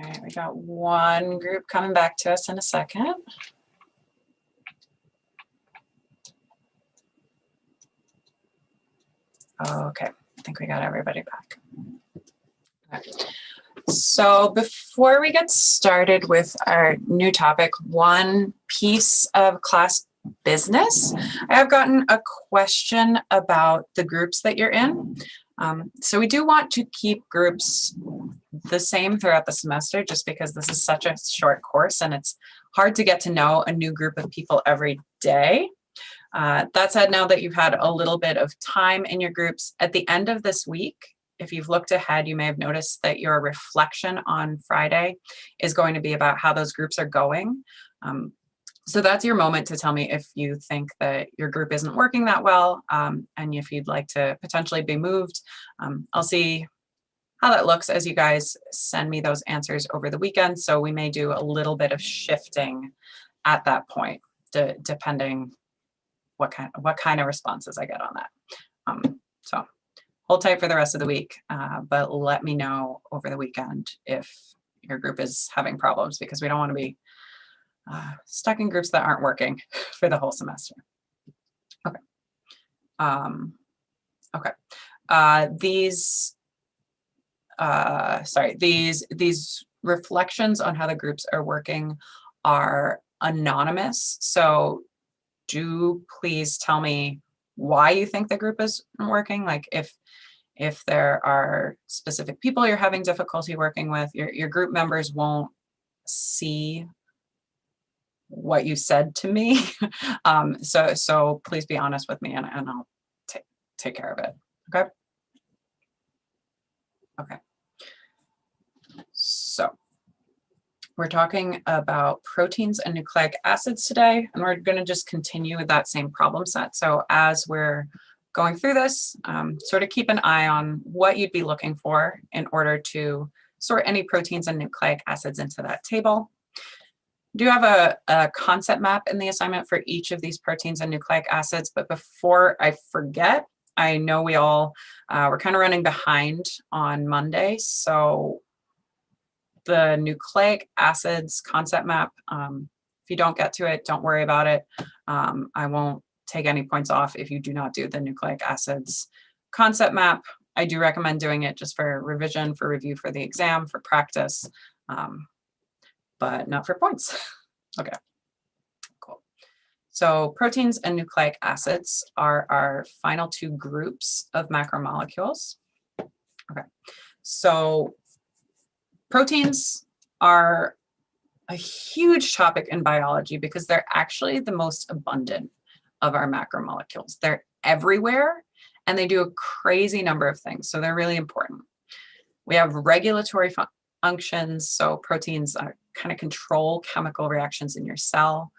right, we got one group coming back to us in a second. Okay, I think we got everybody back. Okay. So before we get started with our new topic, one piece of class business, I have gotten a question about the groups that you're in. So we do want to keep groups the same throughout the semester, just because this is such a short course and it's hard to get to know a new group of people every day. That said, now that you've had a little bit of time in your groups, at the end of this week, if you've looked ahead, you may have noticed that your reflection on Friday is going to be about how those groups are going. So that's your moment to tell me if you think that your group isn't working that well, and if you'd like to potentially be moved. I'll see how that looks as you guys send me those answers over the weekend. So we may do a little bit of shifting at that point, depending what kind of responses I get on that. So hold tight for the rest of the week, but let me know over the weekend if your group is having problems, because we don't want to be stuck in groups that aren't working for the whole semester. Okay. These reflections on how the groups are working are anonymous. So do please tell me why you think the group isn't working. Like if there are specific people you're having difficulty working with, your group members won't see what you said to me. So please be honest with me, and I'll take care of it. Okay. Okay. So we're talking about proteins and nucleic acids today, and we're going to just continue with that same problem set. So as we're going through this, sort of keep an eye on what you'd be looking for in order to sort any proteins and nucleic acids into that table. Do have a concept map in the assignment for each of these proteins and nucleic acids, but before I forget, I know we all we're kind of running behind on Monday, so the nucleic acids concept map, if you don't get to it, don't worry about it. I won't take any points off if you do not do the nucleic acids concept map. I do recommend doing it just for revision, for review for the exam, for practice, but not for points. Okay, cool. So proteins and nucleic acids are our final two groups of macromolecules. Okay, so proteins are a huge topic in biology because they're actually the most abundant of our macromolecules. They're everywhere and they do a crazy number of things, so they're really important. We have regulatory functions, so proteins kind of control chemical reactions in your cell.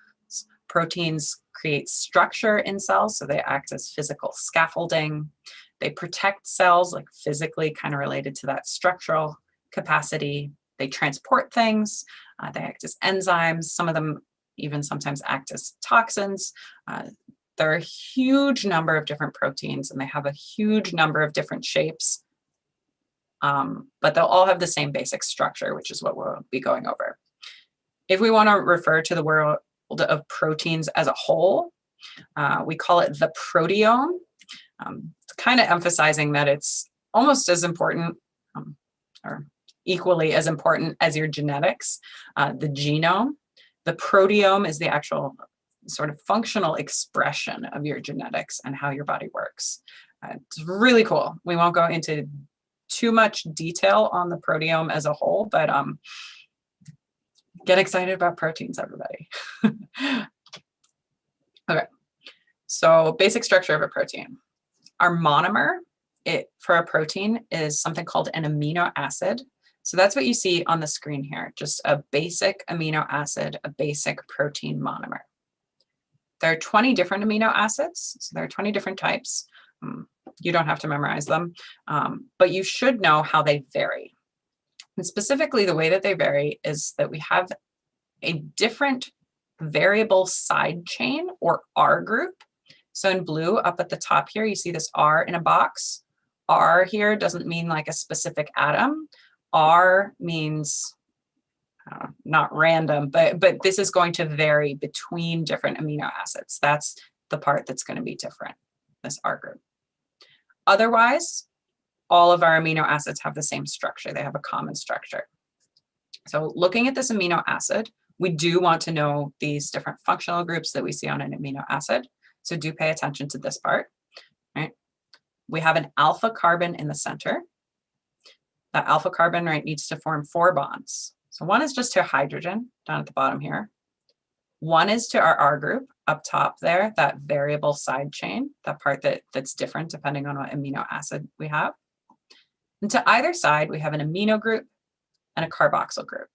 Proteins create structure in cells, so they act as physical scaffolding. They protect cells, like physically kind of related to that structural capacity. They transport things. They act as enzymes. Some of them even sometimes act as toxins. There are a huge number of different proteins, and they have a huge number of different shapes. But they'll all have the same basic structure, which is what we'll be going over. If we want to refer to the world of proteins as a whole, we call it the proteome. It's kind of emphasizing that it's almost as important or equally as important as your genetics, the genome. The proteome is the actual sort of functional expression of your genetics and how your body works. It's really cool. We won't go into too much detail on the proteome as a whole, but get excited about proteins, everybody. Okay, so basic structure of a protein. Our monomer for a protein is something called an amino acid. So that's what you see on the screen here, just a basic amino acid, a basic protein monomer. There are 20 different amino acids, so there are 20 different types. You don't have to memorize them, but you should know how they vary. And specifically, the way that they vary is that we have a different variable side chain, or R group. So in blue, up at the top here, you see this R in a box. R here doesn't mean like a specific atom. R means not random, but this is going to vary between different amino acids. That's the part that's going to be different, this R group. Otherwise, all of our amino acids have the same structure. They have a common structure. So looking at this amino acid, we do want to know these different functional groups that we see on an amino acid. So do pay attention to this part, right? We have an alpha carbon in the center. That alpha carbon, right, needs to form 4 bonds. So one is just to hydrogen down at the bottom here. One is to our R group up top there, that variable side chain, that part that's different depending on what amino acid we have. And to either side, we have an amino group and a carboxyl group.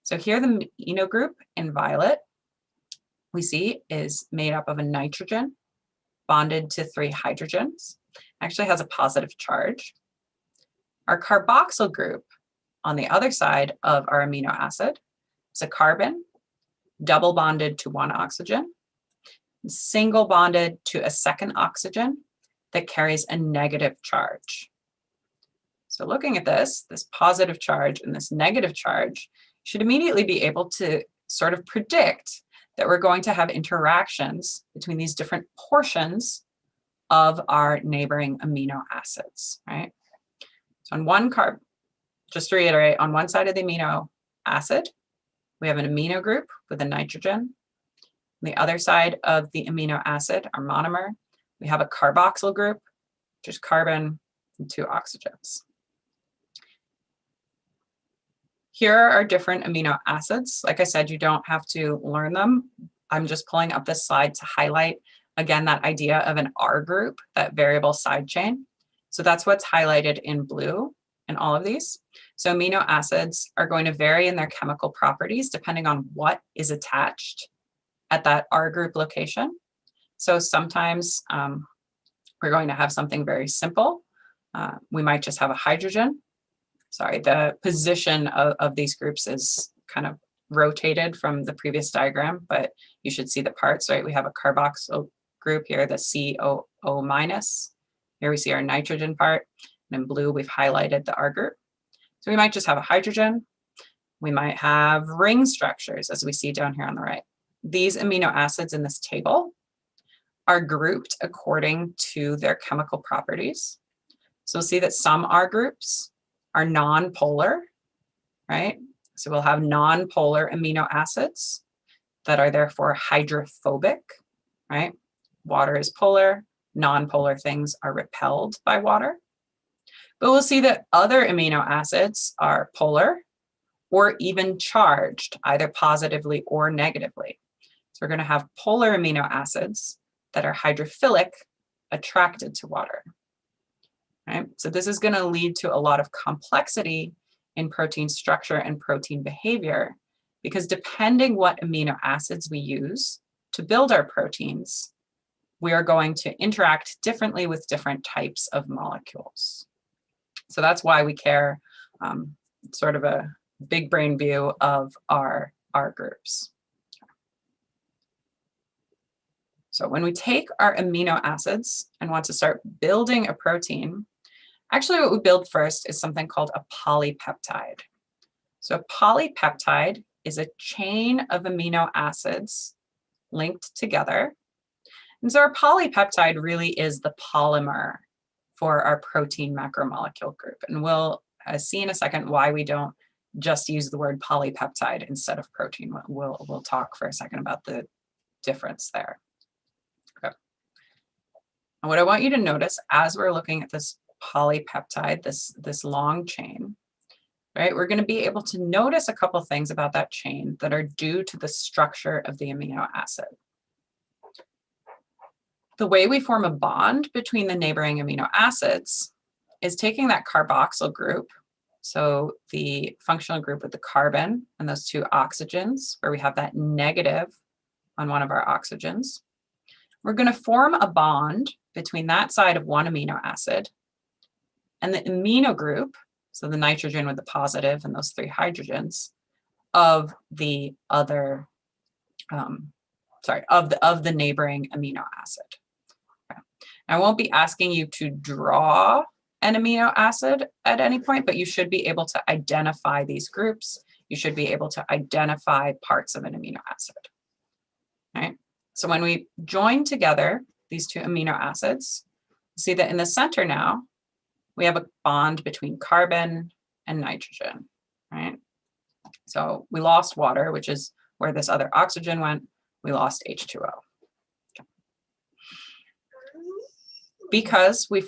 So here the amino group in violet we see is made up of a nitrogen bonded to 3 hydrogens. Actually has a positive charge. Our carboxyl group on the other side of our amino acid is a carbon double bonded to 1 oxygen, single bonded to a second oxygen that carries a negative charge. So looking at this positive charge and this negative charge should immediately be able to sort of predict that we're going to have interactions between these different portions of our neighboring amino acids, right? So on one just to reiterate, on one side of the amino acid, we have an amino group with a nitrogen. On the other side of the amino acid, our monomer, we have a carboxyl group, which is carbon and 2 oxygens. Here are our different amino acids. Like I said, you don't have to learn them. I'm just pulling up this slide to highlight, again, that idea of an R group, that variable side chain. So that's what's highlighted in blue in all of these. So amino acids are going to vary in their chemical properties depending on what is attached at that R group location. So sometimes we're going to have something very simple. We might just have a hydrogen. Sorry, the position of these groups is kind of rotated from the previous diagram, but you should see the parts, right? We have a carboxyl group here, the COO minus. Here we see our nitrogen part, and in blue we've highlighted the R group. So we might just have a hydrogen. We might have ring structures, as we see down here on the right. These amino acids in this table are grouped according to their chemical properties. So we'll see that some R groups are non-polar, right? So we'll have non-polar amino acids that are therefore hydrophobic, right? Water is polar, non-polar things are repelled by water. But we'll see that other amino acids are polar or even charged, either positively or negatively. So we're going to have polar amino acids that are hydrophilic, attracted to water. Right? So this is going to lead to a lot of complexity in protein structure and protein behavior, because depending what amino acids we use to build our proteins, we are going to interact differently with different types of molecules. So that's why we care, sort of a big brain view of our groups. So when we take our amino acids and want to start building a protein, actually what we build first is something called a polypeptide. So a polypeptide is a chain of amino acids linked together. And so our polypeptide really is the polymer for our protein macromolecule group. And we'll see in a second why we don't just use the word polypeptide instead of protein. We'll talk for a second about the difference there. Okay. And what I want you to notice as we're looking at this polypeptide, this long chain, right, we're going to be able to notice a couple things about that chain that are due to the structure of the amino acid. The way we form a bond between the neighboring amino acids is taking that carboxyl group, so the functional group with the carbon and those 2 oxygens, where we have that negative on one of our oxygens. We're going to form a bond between that side of one amino acid and the amino group, so the nitrogen with the positive and those 3 hydrogens, of the other, of the neighboring amino acid. Okay. I won't be asking you to draw an amino acid at any point, but you should be able to identify these groups you should be able to identify parts of an amino acid. Right? So when we join together these two amino acids, see that in the center now, we have a bond between carbon and nitrogen, right? So we lost water, which is where this other oxygen went. We lost H2O. Okay. Because we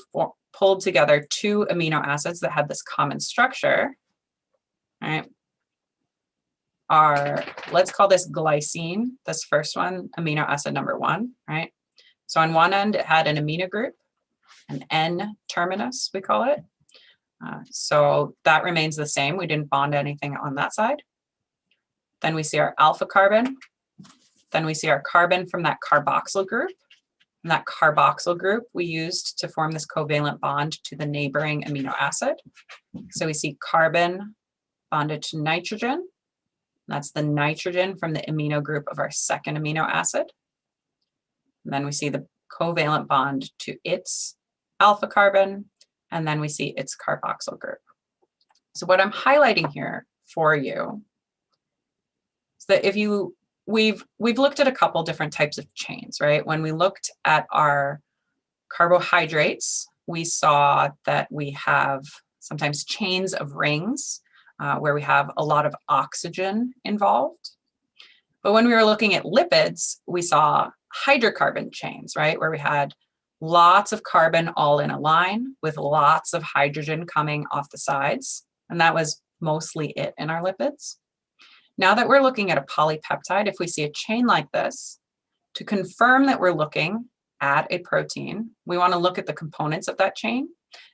pulled together two amino acids that had this common structure, right? Let's call this glycine, this first one, amino acid number 1, right? So on one end, it had an amino group, an N terminus, we call it. So that remains the same. We didn't bond anything on that side. Then we see our alpha carbon. Then we see our carbon from that carboxyl group. And that carboxyl group we used to form this covalent bond to the neighboring amino acid. So we see carbon bonded to nitrogen. That's the nitrogen from the amino group of our second amino acid. And then we see the covalent bond to its alpha carbon, and then we see its carboxyl group. So what I'm highlighting here for you is that if we've looked at a couple different types of chains, right? When we looked at our carbohydrates, we saw that we have sometimes chains of rings where we have a lot of oxygen involved. But when we were looking at lipids, we saw hydrocarbon chains, right? Where we had lots of carbon all in a line with lots of hydrogen coming off the sides. And that was mostly it in our lipids. Now that we're looking at a polypeptide, if we see a chain like this, to confirm that we're looking at a protein, we want to look at the components of that chain.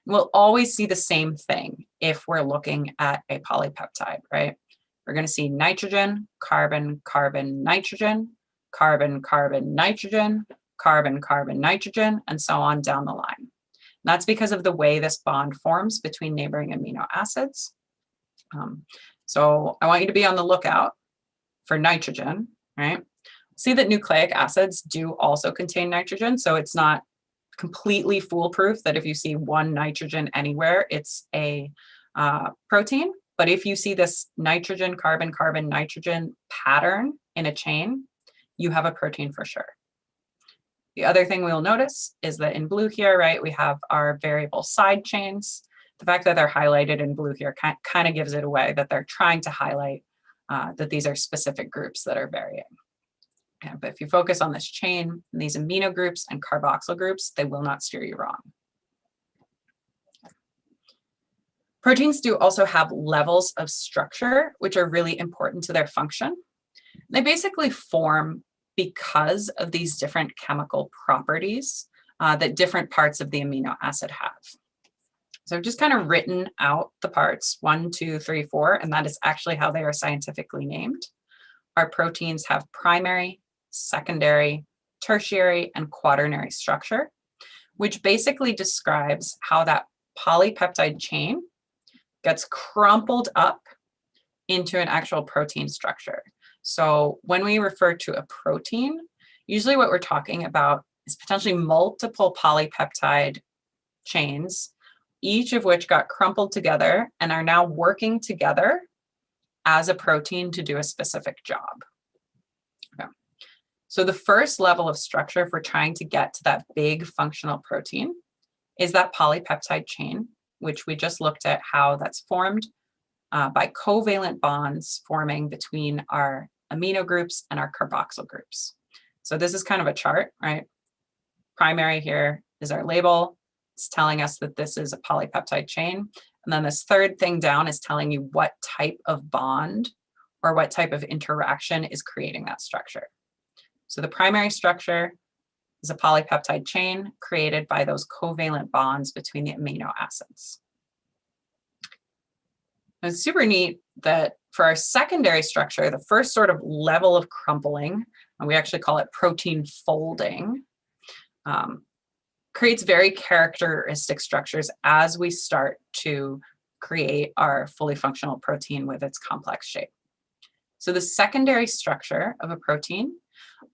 We'll always see the same thing if we're looking at a polypeptide, right? We're going to see nitrogen, carbon, carbon, nitrogen, carbon, carbon, nitrogen, carbon, carbon, nitrogen, and so on down the line. And that's because of the way this bond forms between neighboring amino acids. So I want you to be on the lookout for nitrogen, right? See that nucleic acids do also contain nitrogen, so it's not completely foolproof that if you see one nitrogen anywhere, it's a protein. But if you see this nitrogen, carbon, carbon, nitrogen pattern in a chain, you have a protein for sure. The other thing we'll notice is that in blue here, right, we have our variable side chains. The fact that they're highlighted in blue here kind of gives it away that they're trying to highlight that these are specific groups that are varying. Yeah, but if you focus on this chain, these amino groups and carboxyl groups, they will not steer you wrong. Proteins do also have levels of structure, which are really important to their function. They basically form because of these different chemical properties that different parts of the amino acid have. So I've just kind of written out the parts 1, 2, 3, 4, and that is actually how they are scientifically named. Our proteins have primary, secondary, tertiary, and quaternary structure, which basically describes how that polypeptide chain gets crumpled up into an actual protein structure. So when we refer to a protein, usually what we're talking about is potentially multiple polypeptide chains, each of which got crumpled together and are now working together as a protein to do a specific job. Okay. So the first level of structure, if we're trying to get to that big functional protein, is that polypeptide chain, which we just looked at how that's formed by covalent bonds forming between our amino groups and our carboxyl groups. So this is kind of a chart, right? Primary here is our label. It's telling us that this is a polypeptide chain. And then this third thing down is telling you what type of bond or what type of interaction is creating that structure. So the primary structure is a polypeptide chain created by those covalent bonds between the amino acids. And it's super neat that for our secondary structure, the first sort of level of crumpling, and we actually call it protein folding, creates very characteristic structures as we start to create our fully functional protein with its complex shape. So the secondary structure of a protein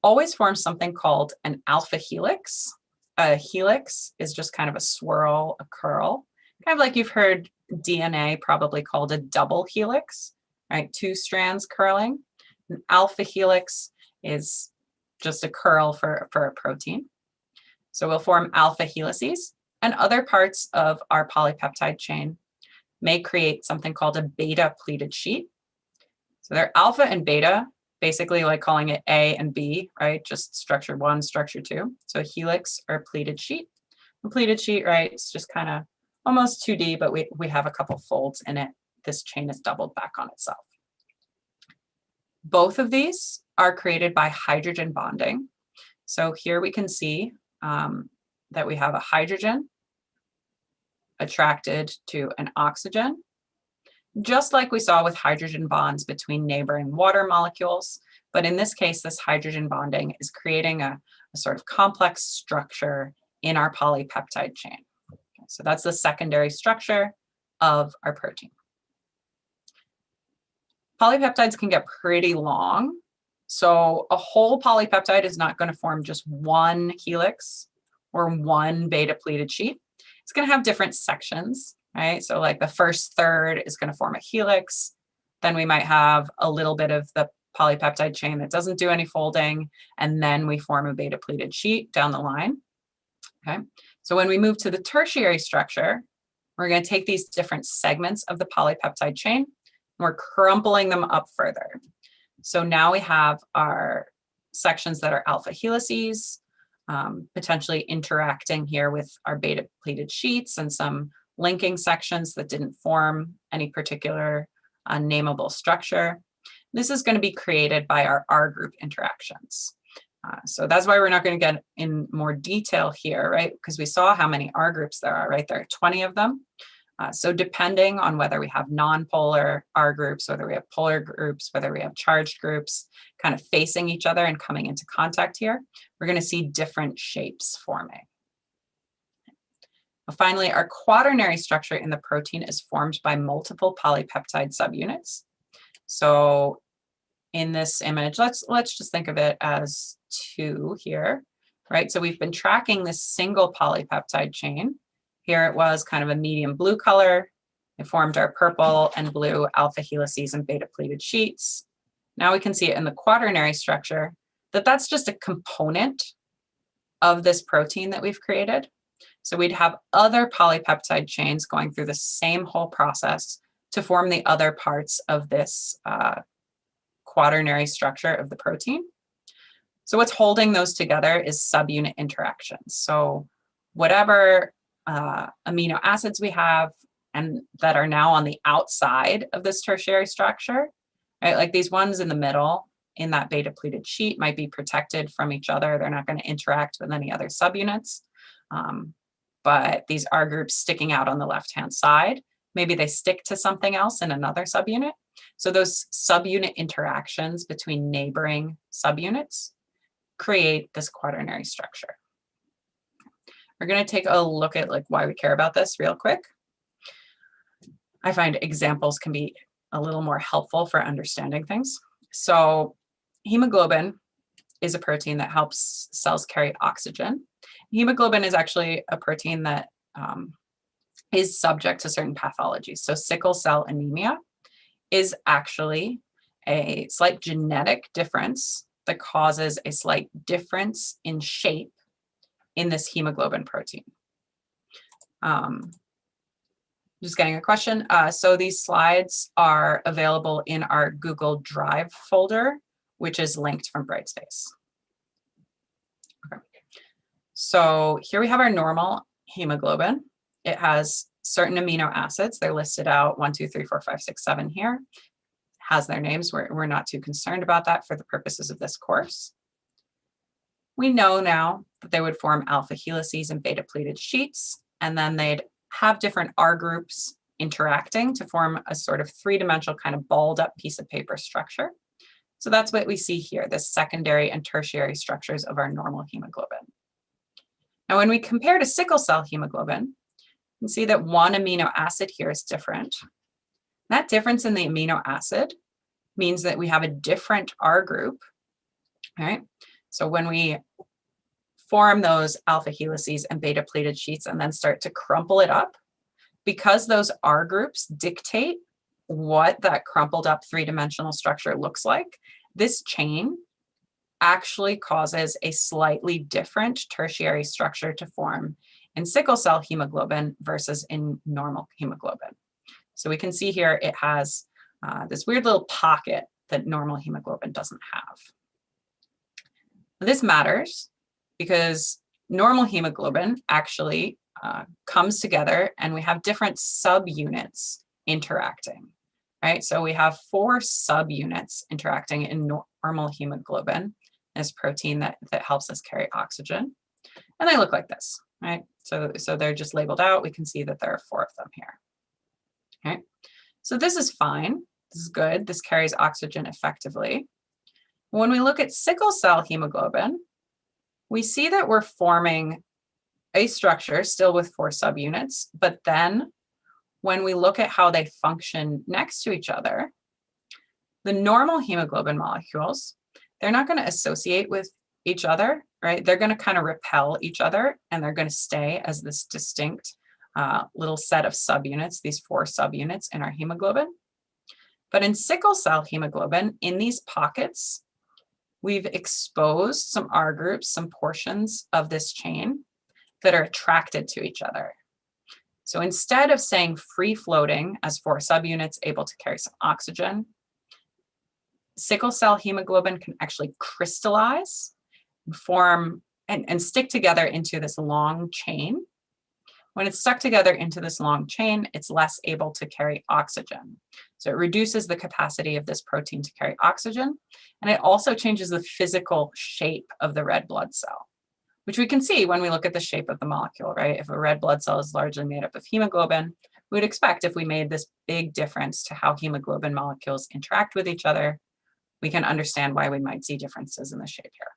always forms something called an alpha helix. A helix is just kind of a swirl, a curl, kind of like you've heard DNA probably called a double helix, right? Two strands curling. An alpha helix is just a curl for a protein. So we'll form alpha helices, and other parts of our polypeptide chain may create something called a beta pleated sheet. So they're alpha and beta, basically like calling it A and B, right? Just structure 1, structure 2. So a helix or a pleated sheet. A pleated sheet, right? It's just kind of almost 2D, but we have a couple folds in it. This chain is doubled back on itself. Both of these are created by hydrogen bonding. So here we can see that we have a hydrogen attracted to an oxygen, just like we saw with hydrogen bonds between neighboring water molecules. But in this case, this hydrogen bonding is creating a sort of complex structure in our polypeptide chain. Okay, so that's the secondary structure of our protein. Polypeptides can get pretty long. So a whole polypeptide is not going to form just one helix or one beta pleated sheet. It's going to have different sections, right? So like the first third is going to form a helix. Then we might have a little bit of the polypeptide chain that doesn't do any folding. And then we form a beta pleated sheet down the line. Okay. So when we move to the tertiary structure, we're going to take these different segments of the polypeptide chain, and we're crumpling them up further. So now we have our sections that are alpha helices, potentially interacting here with our beta pleated sheets and some linking sections that didn't form any particular nameable structure. This is going to be created by our R group interactions. So that's why we're not going to get in more detail here, right? Because we saw how many R groups there are, right? There are 20 of them. So depending on whether we have non-polar R groups, whether we have polar groups, whether we have charged groups kind of facing each other and coming into contact here, we're going to see different shapes forming. Finally, our quaternary structure in the protein is formed by multiple polypeptide subunits. So in this image, let's just think of it as 2 here, right? So we've been tracking this single polypeptide chain. Here it was kind of a medium blue color. It formed our purple and blue alpha helices and beta pleated sheets. Now we can see it in the quaternary structure that that's just a component of this protein that we've created. So we'd have other polypeptide chains going through the same whole process to form the other parts of this quaternary structure of the protein. So what's holding those together is subunit interactions. So whatever amino acids we have and that are now on the outside of this tertiary structure, right? Like these ones in the middle in that beta pleated sheet might be protected from each other. They're not going to interact with any other subunits. But these R groups sticking out on the left-hand side, maybe they stick to something else in another subunit. So those subunit interactions between neighboring subunits create this quaternary structure. We're going to take a look at like why we care about this real quick. I find examples can be a little more helpful for understanding things. So hemoglobin is a protein that helps cells carry oxygen. Hemoglobin is actually a protein that is subject to certain pathologies. So sickle cell anemia is actually a slight genetic difference that causes a slight difference in shape in this hemoglobin protein. Just getting a question. So these slides are available in our Google Drive folder, which is linked from Brightspace. Okay. So here we have our normal hemoglobin. It has certain amino acids. They're listed out 1, 2, 3, 4, 5, 6, 7 here. Has their names. We're not too concerned about that for the purposes of this course. We know now that they would form alpha helices and beta pleated sheets, and then they'd have different R groups interacting to form a sort of three-dimensional kind of balled up piece of paper structure. So that's what we see here, the secondary and tertiary structures of our normal hemoglobin. Now, when we compare to sickle cell hemoglobin, you can see that one amino acid here is different. That difference in the amino acid means that we have a different R group, right? So when we form those alpha helices and beta pleated sheets and then start to crumple it up, because those R groups dictate what that crumpled up three-dimensional structure looks like, this chain actually causes a slightly different tertiary structure to form in sickle cell hemoglobin versus in normal hemoglobin. So we can see here it has this weird little pocket that normal hemoglobin doesn't have. This matters because normal hemoglobin actually comes together and we have different subunits interacting, right? So we have 4 subunits interacting in normal hemoglobin, this protein that helps us carry oxygen. And they look like this, right? So they're just labeled out. We can see that there are 4 of them here, right? So this is fine. This is good. This carries oxygen effectively. When we look at sickle cell hemoglobin, we see that we're forming a structure still with 4 subunits, but then when we look at how they function next to each other, the normal hemoglobin molecules, they're not going to associate with each other, right? They're going to kind of repel each other and they're going to stay as this distinct little set of subunits, these 4 subunits in our hemoglobin. But in sickle cell hemoglobin, in these pockets, we've exposed some R groups, some portions of this chain that are attracted to each other. So instead of saying free floating as 4 subunits able to carry some oxygen, sickle cell hemoglobin can actually crystallize, form, and stick together into this long chain. When it's stuck together into this long chain, it's less able to carry oxygen. So it reduces the capacity of this protein to carry oxygen, and it also changes the physical shape of the red blood cell, which we can see when we look at the shape of the molecule, right? If a red blood cell is largely made up of hemoglobin, we would expect if we made this big difference to how hemoglobin molecules interact with each other, we can understand why we might see differences in the shape here.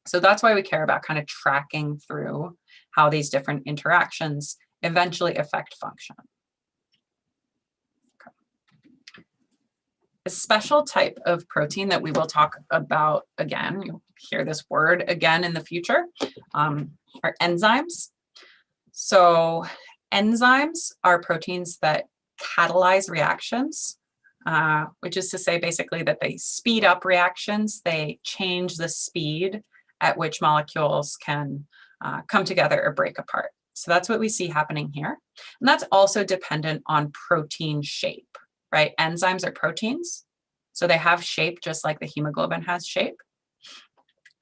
So that's why we care about kind of tracking through how these different interactions eventually affect function. Okay. A special type of protein that we will talk about again, you'll hear this word again in the future, are enzymes. So enzymes are proteins that catalyze reactions, which is to say basically that they speed up reactions, they change the speed at which molecules can come together or break apart. So that's what we see happening here. And that's also dependent on protein shape, right? Enzymes are proteins, so they have shape just like the hemoglobin has shape.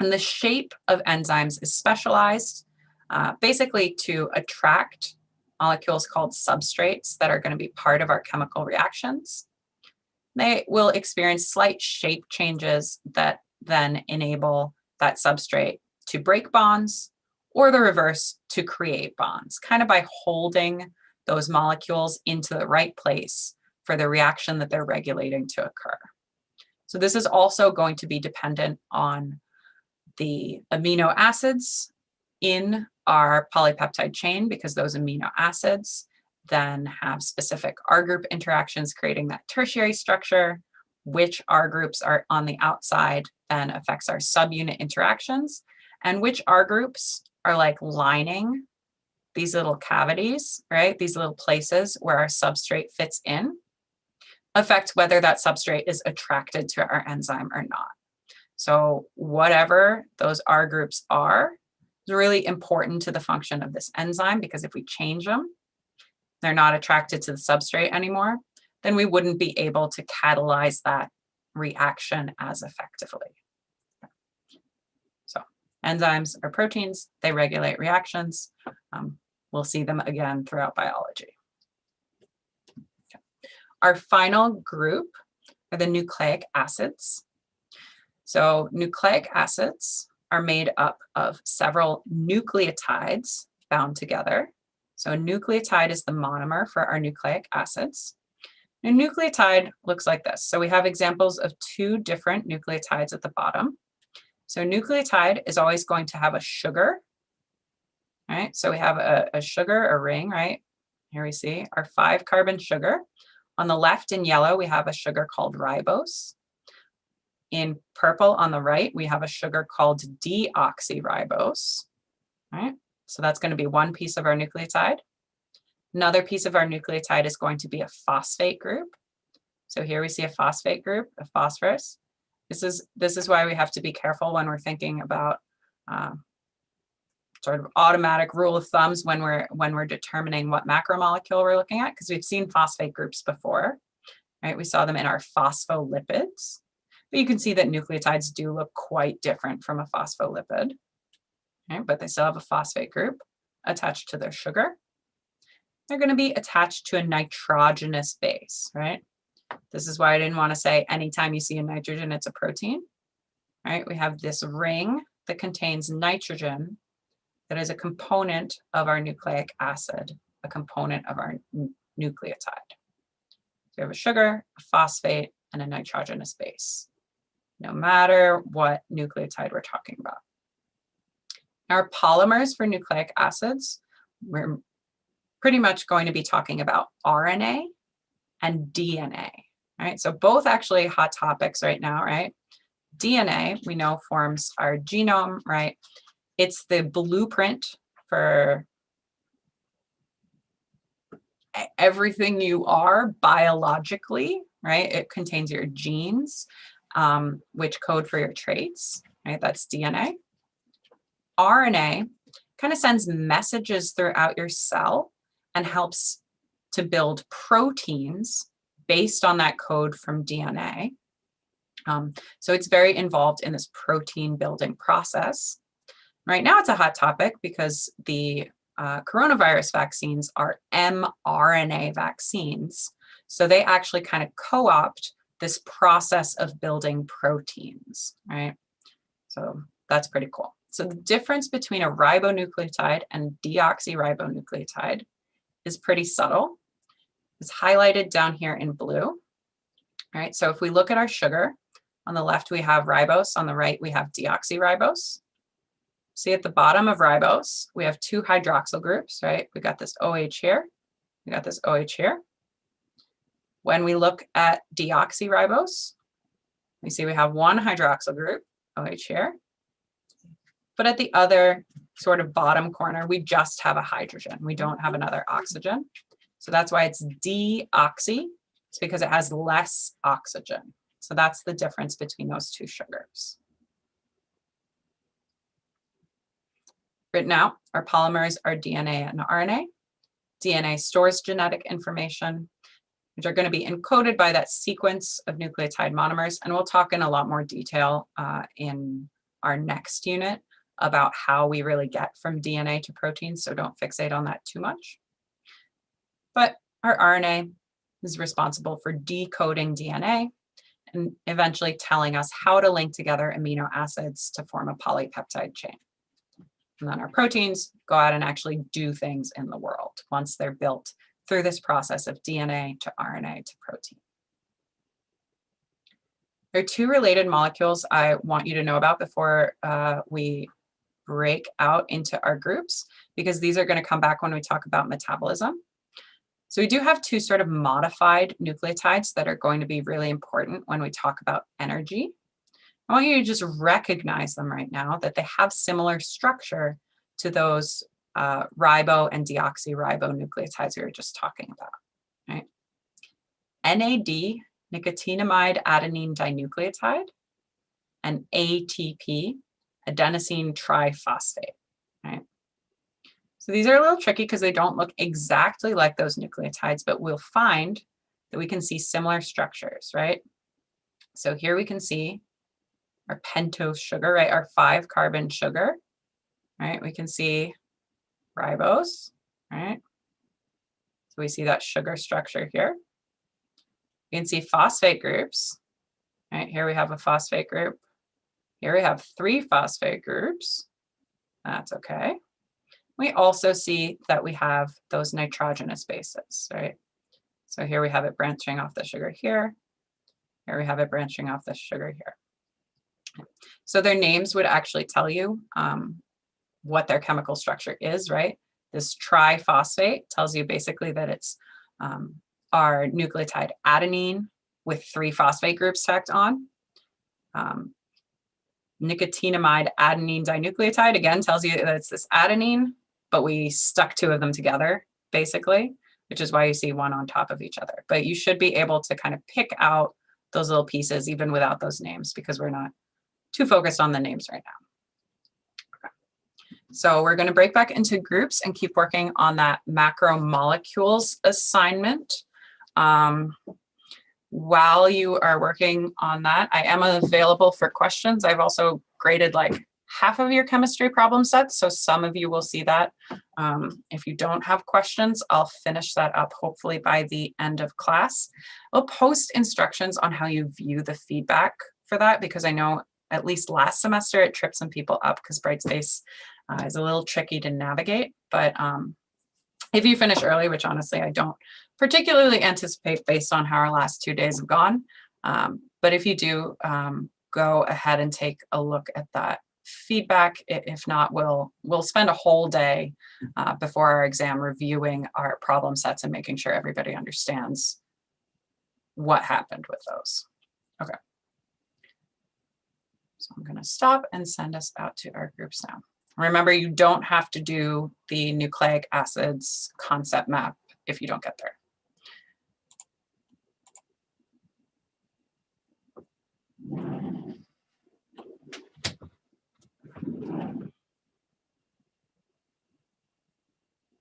And the shape of enzymes is specialized basically to attract molecules called substrates that are going to be part of our chemical reactions. They will experience slight shape changes that then enable that substrate to break bonds, or the reverse, to create bonds, kind of by holding those molecules into the right place for the reaction that they're regulating to occur. So this is also going to be dependent on the amino acids in our polypeptide chain, because those amino acids then have specific R group interactions creating that tertiary structure. Which R groups are on the outside then affects our subunit interactions, and which R groups are like lining these little cavities, right? These little places where our substrate fits in, affect whether that substrate is attracted to our enzyme or not. So whatever those R groups are is really important to the function of this enzyme, because if we change them, they're not attracted to the substrate anymore, then we wouldn't be able to catalyze that reaction as effectively. So enzymes are proteins, they regulate reactions. We'll see them again throughout biology. Okay. Our final group are the nucleic acids. So nucleic acids are made up of several nucleotides bound together. So a nucleotide is the monomer for our nucleic acids. A nucleotide looks like this. So we have examples of 2 different nucleotides at the bottom. So nucleotide is always going to have a sugar, right? So we have a sugar, a ring, right? Here we see our 5-carbon sugar. On the left in yellow, we have a sugar called ribose. In purple on the right, we have a sugar called deoxyribose, right? So that's going to be one piece of our nucleotide. Another piece of our nucleotide is going to be a phosphate group. So here we see a phosphate group, a phosphorus. This is why we have to be careful when we're thinking about sort of automatic rule of thumbs when we're determining what macromolecule we're looking at, because we've seen phosphate groups before, right? We saw them in our phospholipids, but you can see that nucleotides do look quite different from a phospholipid, right? But they still have a phosphate group attached to their sugar. They're going to be attached to a nitrogenous base, right? This is why I didn't want to say anytime you see a nitrogen, it's a protein, right? We have this ring that contains nitrogen that is a component of our nucleic acid, a component of our nucleotide. So we have a sugar, a phosphate, and a nitrogenous base, no matter what nucleotide we're talking about. Our polymers for nucleic acids, we're pretty much going to be talking about RNA and DNA, right? So both actually hot topics right now, right? DNA, we know, forms our genome, right? It's the blueprint for everything you are biologically, right? It contains your genes, which code for your traits, right? That's DNA. RNA kind of sends messages throughout your cell and helps to build proteins based on that code from DNA. So it's very involved in this protein building process. Right now it's a hot topic because the coronavirus vaccines are mRNA vaccines. So they actually kind of co-opt this process of building proteins, right? So that's pretty cool. So the difference between a ribonucleotide and deoxyribonucleotide is pretty subtle. It's highlighted down here in blue, right? So if we look at our sugar, on the left we have ribose, on the right we have deoxyribose. See at the bottom of ribose, we have two hydroxyl groups, right? We got this OH here, we got this OH here. When we look at deoxyribose, we see we have one hydroxyl group, OH here, but at the other sort of bottom corner, we just have a hydrogen. We don't have another oxygen. So that's why it's deoxy. It's because it has less oxygen. So that's the difference between those two sugars. Written out, our polymers are DNA and RNA. DNA stores genetic information, which are going to be encoded by that sequence of nucleotide monomers. And we'll talk in a lot more detail in our next unit about how we really get from DNA to proteins, so don't fixate on that too much. But our RNA is responsible for decoding DNA and eventually telling us how to link together amino acids to form a polypeptide chain. And then our proteins go out and actually do things in the world once they're built through this process of DNA to RNA to protein. There are two related molecules I want you to know about before we break out into our groups, because these are going to come back when we talk about metabolism. So we do have two sort of modified nucleotides that are going to be really important when we talk about energy. I want you to just recognize them right now, that they have similar structure to those ribo and deoxyribonucleotides we were just talking about, right? NAD, nicotinamide adenine dinucleotide, and ATP, adenosine triphosphate, right? So these are a little tricky because they don't look exactly like those nucleotides, but we'll find that we can see similar structures, right? So here we can see our pentose sugar, right? Our 5-carbon sugar, right? We can see ribose, right? So we see that sugar structure here. You can see phosphate groups, right? Here we have a phosphate group. Here we have 3 phosphate groups. That's okay. We also see that we have those nitrogenous bases, right? So here we have it branching off the sugar here. Here we have it branching off the sugar here. So their names would actually tell you what their chemical structure is, right? This triphosphate tells you basically that it's our nucleotide adenine with 3 phosphate groups tacked on. Nicotinamide adenine dinucleotide, again, tells you that it's this adenine, but we stuck 2 of them together, basically. which is why you see one on top of each other. But you should be able to kind of pick out those little pieces even without those names, because we're not too focused on the names right now. Okay. So we're going to break back into groups and keep working on that macromolecules assignment. While you are working on that, I am available for questions. I've also graded like half of your chemistry problem sets, so some of you will see that. If you don't have questions, I'll finish that up hopefully by the end of class. I'll post instructions on how you view the feedback for that, because I know at least last semester it tripped some people up because Brightspace is a little tricky to navigate. But if you finish early, which honestly I don't particularly anticipate based on how our last 2 days have gone, but if you do, go ahead and take a look at that feedback. If not, we'll spend a whole day before our exam reviewing our problem sets and making sure everybody understands what happened with those. Okay. So I'm going to stop and send us out to our groups now. Remember, you don't have to do the nucleic acids concept map if you don't get there.